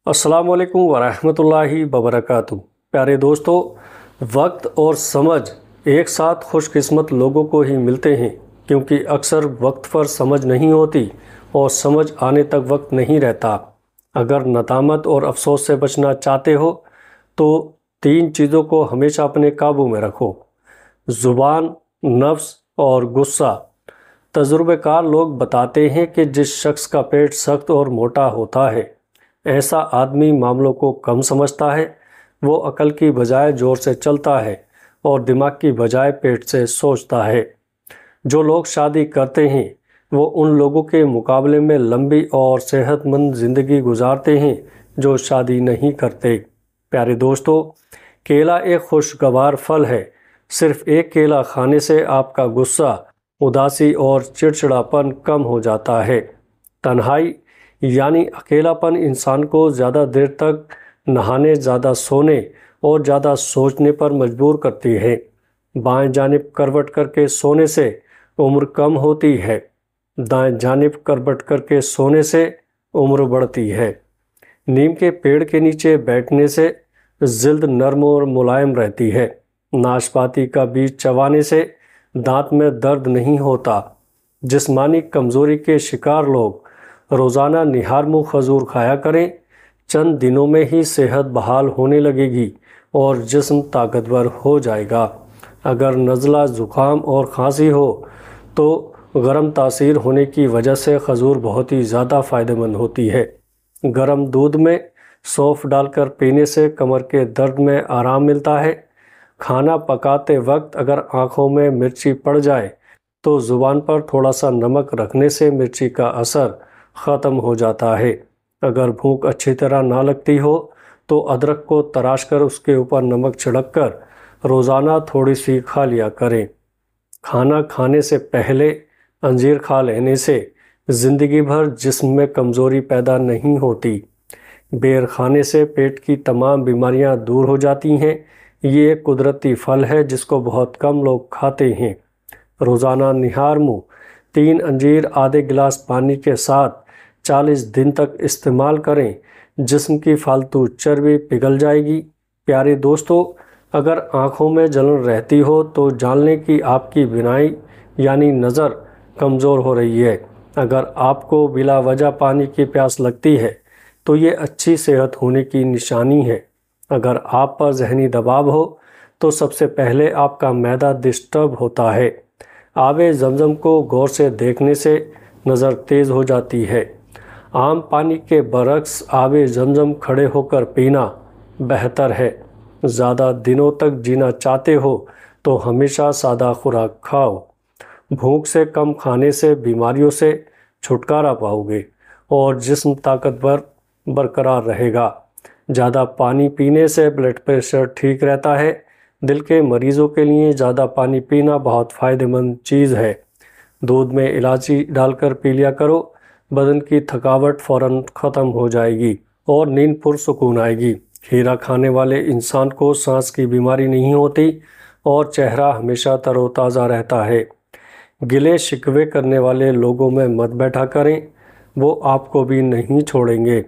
السلام علیکم ورحمۃ اللہ وبرکاتہ۔ پیارے دوستو، وقت اور سمجھ ایک ساتھ خوش قسمت لوگوں کو ہی ملتے ہیں، کیونکہ اکثر وقت پر سمجھ نہیں ہوتی اور سمجھ آنے تک وقت نہیں رہتا۔ اگر ندامت اور افسوس سے بچنا چاہتے ہو تو 3 چیزوں کو ہمیشہ اپنے قابو میں رکھو: زبان، نفس اور غصہ۔ تجربہ کار لوگ بتاتے ہیں کہ جس شخص کا پیٹ سخت اور موٹا ہوتا ہے، ایسا آدمی معاملوں کو کم سمجھتا ہے۔ وہ عقل کی بجائے زور سے چلتا ہے اور دماغ کی بجائے پیٹ سے سوچتا ہے۔ جو لوگ شادی کرتے ہیں وہ ان لوگوں کے مقابلے میں لمبی اور صحت مند زندگی گزارتے ہیں جو شادی نہیں کرتے۔ پیارے دوستو، کیلا ایک خوشگوار پھل ہے۔ صرف ایک کیلا کھانے سے آپ کا غصہ، اداسی اور چڑچڑاپن کم ہو جاتا ہے۔ تنہائی یعنی اکیلا پن انسان کو زیادہ دیر تک نہانے، زیادہ سونے اور زیادہ سوچنے پر مجبور کرتی ہے۔ بائیں جانب کروٹ کر کے سونے سے عمر کم ہوتی ہے، دائیں جانب کروٹ کر کے سونے سے عمر بڑھتی ہے۔ نیم کے پیڑ کے نیچے بیٹھنے سے جلد نرم اور ملائم رہتی ہے۔ ناشپاتی کا بیج چبانے سے دانت میں درد نہیں ہوتا۔ جسمانی کمزوری کے شکار لوگ روزانہ نہارمو کھجور کھایا کریں۔ چند دنوں میں ہی صحت بحال ہونے لگے گی اور جسم طاقتور ہو جائے گا۔ اگر نزلہ، زکام اور کھانسی ہو تو گرم تاثیر ہونے کی وجہ سے کھجور بہت ہی زیادہ فائدہ مند ہوتی ہے۔ گرم دودھ میں سونف ڈال کر پینے سے کمر کے درد میں آرام ملتا ہے۔ کھانا پکاتے وقت اگر آنکھوں میں مرچی پڑ جائے تو زبان پر تھوڑا سا نمک رکھنے سے مرچی کا اثر ختم ہو جاتا ہے۔ اگر بھوک اچھی طرح نہ لگتی ہو تو ادرک کو تراش کر اس کے اوپر نمک چھڑک کر روزانہ تھوڑی سی کھا لیا کریں۔ کھانا کھانے سے پہلے انجیر کھا لینے سے زندگی بھر جسم میں کمزوری پیدا نہیں ہوتی۔ بیر کھانے سے پیٹ کی تمام بیماریاں دور ہو جاتی ہیں۔ یہ ایک قدرتی پھل ہے جس کو بہت کم لوگ کھاتے ہیں۔ روزانہ نہارمو 3 انجیر آدھے گلاس پانی کے ساتھ 40 دن تک استعمال کریں۔ جسم کی فالتو چربی پگھل جائے گی۔ پیارے دوستو، اگر آنکھوں میں جلن رہتی ہو تو جان لیں کہ آپ کی بینائی یعنی نظر کمزور ہو رہی ہے۔ اگر آپ کو بلا وجہ پانی کی پیاس لگتی ہے تو یہ اچھی صحت ہونے کی نشانی ہے۔ اگر آپ پر ذہنی دباؤ ہو تو سب سے پہلے آپ کا معدہ ڈسٹرب ہوتا ہے۔ آب زمزم کو غور سے دیکھنے سے نظر تیز ہو جاتی ہے۔ عام پانی کے برعکس آب زمزم کھڑے ہو کر پینا بہتر ہے۔ زیادہ دنوں تک جینا چاہتے ہو تو ہمیشہ سادہ خوراک کھاؤ۔ بھوک سے کم کھانے سے بیماریوں سے چھٹکارا پاؤ گے اور جسم طاقتور برقرار رہے گا۔ زیادہ پانی پینے سے بلڈ پریشر ٹھیک رہتا ہے۔ دل کے مریضوں کے لیے زیادہ پانی پینا بہت فائدہ مند چیز ہے۔ دودھ میں الائچی ڈال کر پی لیا کرو۔ بدن کی تھکاوٹ فوراً ختم ہو جائے گی اور نیند پرسکون آئے گی۔ کھیرا کھانے والے انسان کو سانس کی بیماری نہیں ہوتی اور چہرہ ہمیشہ تر و تازہ رہتا ہے۔ گلے شکوے کرنے والے لوگوں میں مت بیٹھا کریں، وہ آپ کو بھی نہیں چھوڑیں گے۔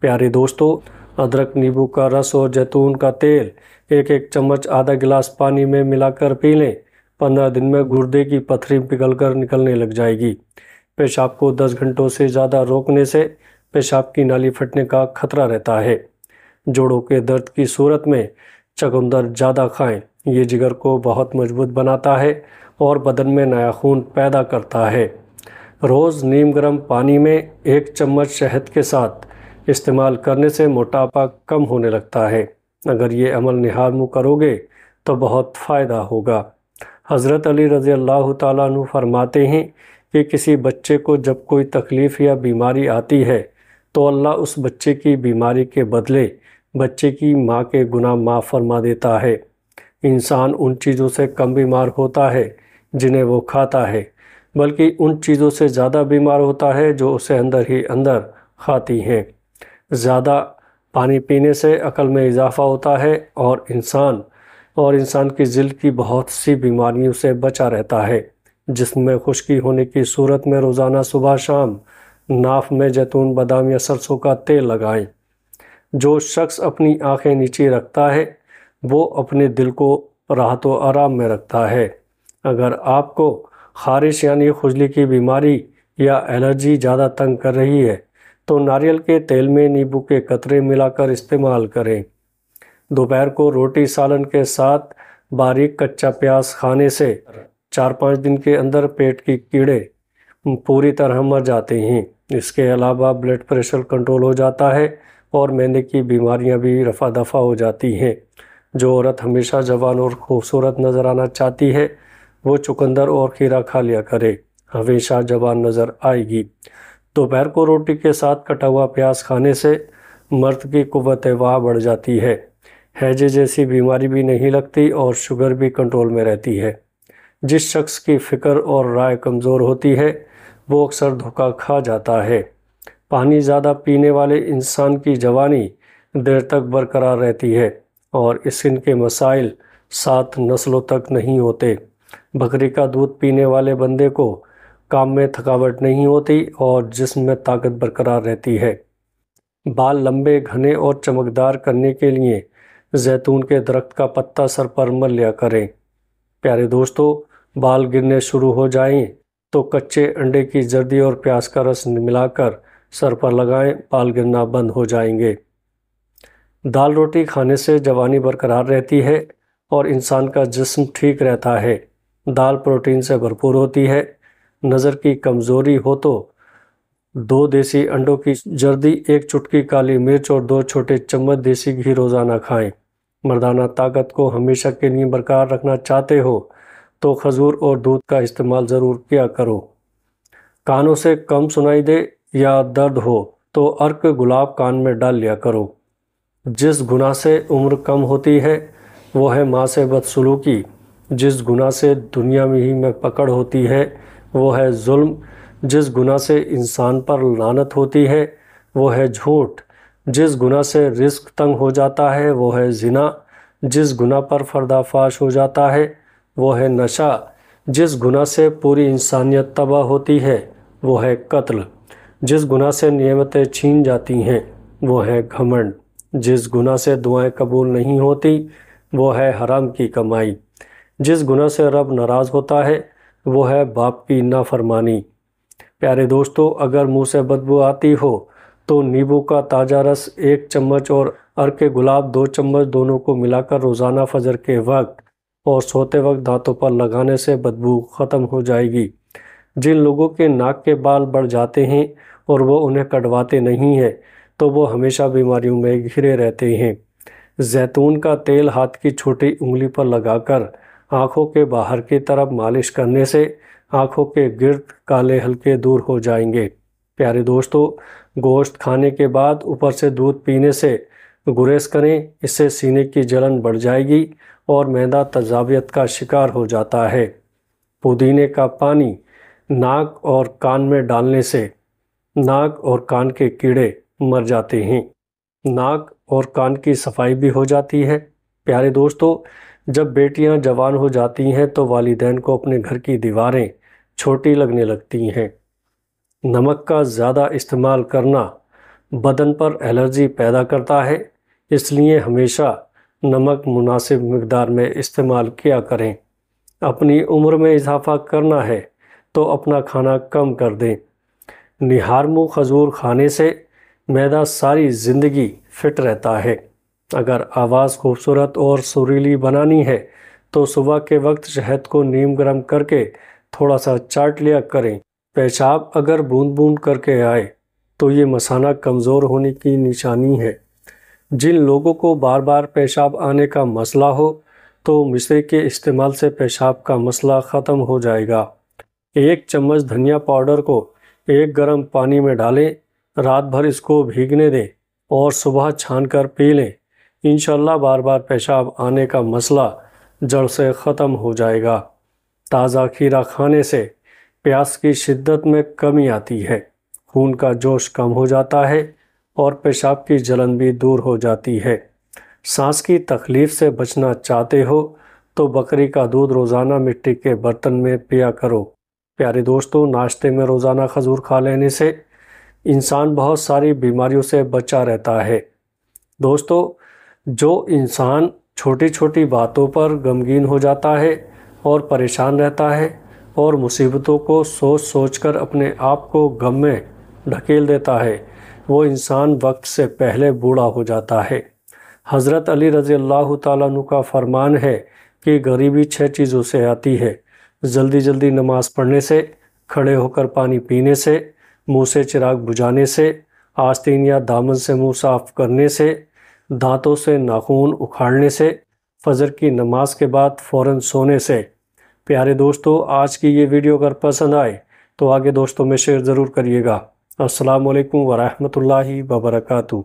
پیارے دوستو، ادرک، نیبو کا رس اور زیتون کا تیل ایک چمچ آدھا گلاس پانی میں ملا کر پی لیں۔ 15 دن میں گردے کی پتھری پگھل کر نکلنے لگ جائے گی۔ پیشاب کو 10 گھنٹوں سے زیادہ روکنے سے پیشاب کی نالی پھٹنے کا خطرہ رہتا ہے۔ جوڑوں کے درد کی صورت میں چقندر زیادہ کھائیں۔ یہ جگر کو بہت مضبوط بناتا ہے اور بدن میں نیا خون پیدا کرتا ہے۔ روز نیم گرم پانی میں 1 چمچ شہد کے ساتھ استعمال کرنے سے موٹاپا کم ہونے لگتا ہے۔ اگر یہ عمل نہارمو کرو گے تو بہت فائدہ ہوگا۔ حضرت علی رضی اللہ تعالیٰ عنہ فرماتے ہیں کہ کسی بچے کو جب کوئی تکلیف یا بیماری آتی ہے تو اللہ اس بچے کی بیماری کے بدلے بچے کی ماں کے گناہ معاف فرما دیتا ہے۔ انسان ان چیزوں سے کم بیمار ہوتا ہے جنہیں وہ کھاتا ہے، بلکہ ان چیزوں سے زیادہ بیمار ہوتا ہے جو اسے اندر ہی اندر کھاتی ہیں۔ زیادہ پانی پینے سے عقل میں اضافہ ہوتا ہے اور انسان کی جلد کی بہت سی بیماریوں سے بچا رہتا ہے۔ جسم میں خشکی ہونے کی صورت میں روزانہ صبح شام ناف میں زیتون، بادام یا سرسوں کا تیل لگائیں۔ جو شخص اپنی آنکھیں نیچے رکھتا ہے وہ اپنے دل کو راحت و آرام میں رکھتا ہے۔ اگر آپ کو خارش یعنی خجلی کی بیماری یا الرجی زیادہ تنگ کر رہی ہے تو ناریل کے تیل میں نیبو کے قطرے ملا کر استعمال کریں۔ دوپہر کو روٹی سالن کے ساتھ باریک کچا پیاز کھانے سے 4-5 دن کے اندر پیٹ کی کیڑے پوری طرح مر جاتے ہیں۔ اس کے علاوہ بلڈ پریشر کنٹرول ہو جاتا ہے اور معدے کی بیماریاں بھی رفع دفع ہو جاتی ہیں۔ جو عورت ہمیشہ جوان اور خوبصورت نظر آنا چاہتی ہے وہ چقندر اور کھیرا کھا لیا کرے، ہمیشہ جوان نظر آئے گی۔ دوپہر کو روٹی کے ساتھ کٹا ہوا پیاز کھانے سے مرد کی قوت واہ بڑھ جاتی ہے، ہیجے جیسی بیماری بھی نہیں لگتی اور شوگر بھی کنٹرول میں رہتی ہے۔ جس شخص کی فکر اور رائے کمزور ہوتی ہے وہ اکثر دھوکہ کھا جاتا ہے۔ پانی زیادہ پینے والے انسان کی جوانی دیر تک برقرار رہتی ہے اور اسکن کے مسائل 7 نسلوں تک نہیں ہوتے۔ بکری کا دودھ پینے والے بندے کو کام میں تھکاوٹ نہیں ہوتی اور جسم میں طاقت برقرار رہتی ہے۔ بال لمبے، گھنے اور چمکدار کرنے کے لیے زیتون کے درخت کا پتا سر پر مل لیا کریں۔ پیارے دوستو، بال گرنے شروع ہو جائیں تو کچے انڈے کی زردی اور پیاز کا رس ملا کر سر پر لگائیں، بال گرنا بند ہو جائیں گے۔ دال روٹی کھانے سے جوانی برقرار رہتی ہے اور انسان کا جسم ٹھیک رہتا ہے۔ دال پروٹین سے بھرپور ہوتی ہے۔ نظر کی کمزوری ہو تو 2 دیسی انڈوں کی زردی، 1 چٹکی کالی مرچ اور 2 چھوٹے چمچ دیسی گھی روزانہ کھائیں۔ مردانہ طاقت کو ہمیشہ کے لیے برقرار رکھنا چاہتے ہو تو کھجور اور دودھ کا استعمال ضرور کیا کرو۔ کانوں سے کم سنائی دے یا درد ہو تو عرق گلاب کان میں ڈال لیا کرو۔ جس گناہ سے عمر کم ہوتی ہے وہ ہے ماں سے بدسلوکی۔ جس گناہ سے دنیا ہی میں پکڑ ہوتی ہے وہ ہے ظلم۔ جس گناہ سے انسان پر لعنت ہوتی ہے وہ ہے جھوٹ۔ جس گناہ سے رزق تنگ ہو جاتا ہے وہ ہے زنا۔ جس گناہ پر پردہ فاش ہو جاتا ہے وہ ہے نشہ۔ جس گناہ سے پوری انسانیت تباہ ہوتی ہے وہ ہے قتل۔ جس گناہ سے نعمتیں چھین جاتی ہیں وہ ہے گھمنڈ۔ جس گناہ سے دعائیں قبول نہیں ہوتی وہ ہے حرام کی کمائی۔ جس گناہ سے رب ناراض ہوتا ہے وہ ہے باپ کی نافرمانی۔ پیارے دوستو، اگر منہ سے بدبو آتی ہو تو نیبو کا تازہ رس 1 چمچ اور عرق گلاب 2 چمچ دونوں کو ملا کر روزانہ فجر کے وقت اور سوتے وقت دانتوں پر لگانے سے بدبو ختم ہو جائے گی۔ جن لوگوں کے ناک کے بال بڑھ جاتے ہیں اور وہ انہیں کٹواتے نہیں ہیں تو وہ ہمیشہ بیماریوں میں گھرے رہتے ہیں۔ زیتون کا تیل ہاتھ کی چھوٹی انگلی پر لگا کر آنکھوں کے باہر کی طرف مالش کرنے سے آنکھوں کے گرد کالے حلقے دور ہو جائیں گے۔ پیارے دوستو، گوشت کھانے کے بعد اوپر سے دودھ پینے سے گریز کریں، اس سے سینے کی جلن بڑھ جائے گی اور معدہ تذابیت کا شکار ہو جاتا ہے۔ پودینے کا پانی ناک اور کان میں ڈالنے سے ناک اور کان کے کیڑے مر جاتے ہیں۔ ناک اور کان کی صفائی بھی ہو جاتی ہے۔ پیارے دوستو، جب بیٹیاں جوان ہو جاتی ہیں تو والدین کو اپنے گھر کی دیواریں چھوٹی لگنے لگتی ہیں۔ نمک کا زیادہ استعمال کرنا بدن پر الرجی پیدا کرتا ہے، اس لیے ہمیشہ نمک مناسب مقدار میں استعمال کیا کریں۔ اپنی عمر میں اضافہ کرنا ہے تو اپنا کھانا کم کر دیں۔ نہارمو کھجور کھانے سے معدہ ساری زندگی فٹ رہتا ہے۔ اگر آواز خوبصورت اور سریلی بنانی ہے تو صبح کے وقت شہد کو نیم گرم کر کے تھوڑا سا چاٹ لیا کریں۔ پیشاب اگر بوند بوند کر کے آئے تو یہ مثانہ کمزور ہونے کی نشانی ہے۔ جن لوگوں کو بار بار پیشاب آنے کا مسئلہ ہو تو مشری کے استعمال سے پیشاب کا مسئلہ ختم ہو جائے گا۔ 1 چمچ دھنیا پاؤڈر کو 1 گرم پانی میں ڈالیں، رات بھر اس کو بھیگنے دیں اور صبح چھان کر پی لیں۔ انشاءاللہ بار بار پیشاب آنے کا مسئلہ جڑ سے ختم ہو جائے گا۔ تازہ کھیرا کھانے سے پیاس کی شدت میں کمی آتی ہے، خون کا جوش کم ہو جاتا ہے اور پیشاب کی جلن بھی دور ہو جاتی ہے۔ سانس کی تکلیف سے بچنا چاہتے ہو تو بکری کا دودھ روزانہ مٹی کے برتن میں پیا کرو۔ پیارے دوستو، ناشتے میں روزانہ کھجور کھا لینے سے انسان بہت ساری بیماریوں سے بچا رہتا ہے۔ دوستو، جو انسان چھوٹی چھوٹی باتوں پر غمگین ہو جاتا ہے اور پریشان رہتا ہے اور مصیبتوں کو سوچ سوچ کر اپنے آپ کو غم میں ڈھکیل دیتا ہے، وہ انسان وقت سے پہلے بوڑھا ہو جاتا ہے۔ حضرت علی رضی اللہ تعالیٰ عنہ کا فرمان ہے کہ غریبی 6 چیزوں سے آتی ہے: جلدی جلدی نماز پڑھنے سے، کھڑے ہو کر پانی پینے سے، منہ سے چراغ بجھانے سے، آستین یا دامن سے منہ صاف کرنے سے، دانتوں سے ناخن اکھاڑنے سے، فجر کی نماز کے بعد فوراً سونے سے۔ پیارے دوستو، آج کی یہ ویڈیو اگر پسند آئے تو آگے دوستوں میں شیئر ضرور کریے گا۔ السلام علیکم ورحمۃ اللہ وبرکاتہ۔